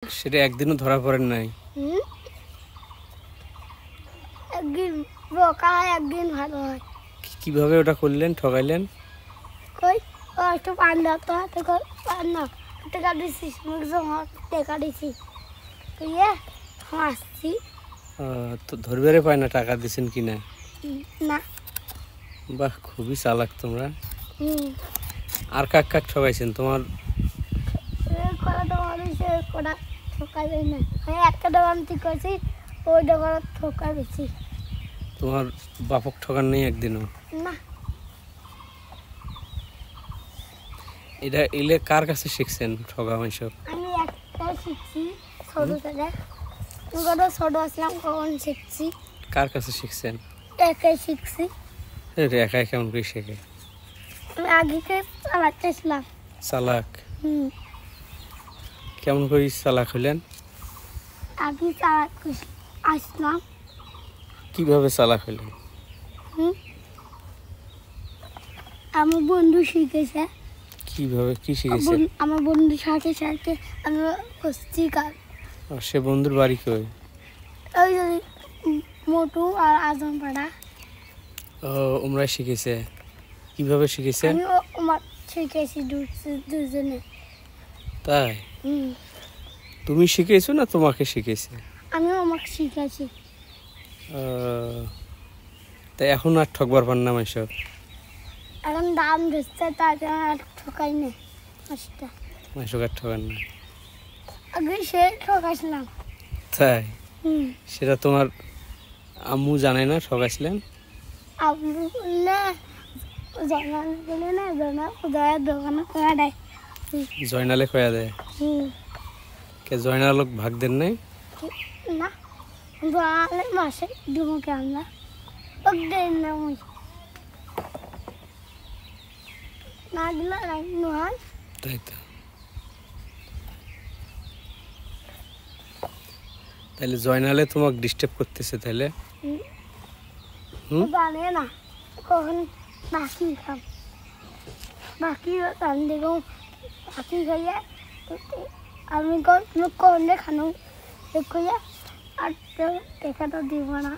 সেটা একদিনও ধরা পড়েন নাই? একদিন বোকা হয়, একদিন ভালো হয়। কিভাবে ওটা করলেন, ঠকাইলেন? কই ও একটু পান দাও তো, হাতে কর পান না, টাকা দিছি, টাকা দিছি তুইয়ে আসছি। তো ধরবারে পায় না টাকা দিছেন কিনা? না। বাহ, খুবই চালাক তোমরা। আর কাক কাক ঠকাইছেন তোমার? কটা দোকান হয়েছে, কটা ঠকাবে না। একটা দোকান ঠিক করছি, ওই দোকানে ঠকাই বেশি। তোমার বাপক ঠকান নেই একদিনও? না। এটা এলে কার কাছে শিখছেন ঠকা এসব? আমি একটা শিখছি ছোট থেকে, কত ছোট আসলাম কখন শিখছি। কার কাছে শিখছেন? একাই শিখছি। একাই কেমন করে শেখে? আমি আগে চালাচ্ছিলাম। চালাক? কেমন করে চালাক হলেন? আগে চালাক আসলাম। কিভাবে চালাক হলেন? আমার বন্ধু শিখেছে। কিভাবে, কি শিখেছে? আমার বন্ধুর সাথে সাথে আমি হচ্ছি কাজ। সে বন্ধুর বাড়ি কই? ওই যে মোটু আর আজমপাড়া। ওমরাই শিখেছে? কিভাবে শিখেছে? আমি আমার শিখেছি দুজনে। তাই? তুমি শিখেছো না তোমাকে শিখেছে? আমিও আমাকে শিখেছি। তাই এখন আর ঠকবার পান না এসব? এখন দাম দিচ্ছে, তার জন্য আর ঠকাই নেই। এসব আর ঠকান না? আগে সে ঠকাইছিলাম। তাই? সেটা তোমার আম্মু জানে না ঠকাইছিলেন? আব্বু বললে জয়নাল বলে না, জয়নাল দোকানে খোয়া দেয়। জয়নালে খোয়া দেয়? কে জয়নালক ভাগ দেন নাই? না, জয়নালে মাসে দুমুখে আমরা দেন না, না দিলে নয়। তাই তো। তাহলে জয়নালে তোমাকে ডিস্টার্ব করতেছে তাহলে? জানে না কখন বাকি খাম, বাকি দেখো বাকি খাইয়ে আমি কখন খানো দেখো আর টাকাটা দিব না।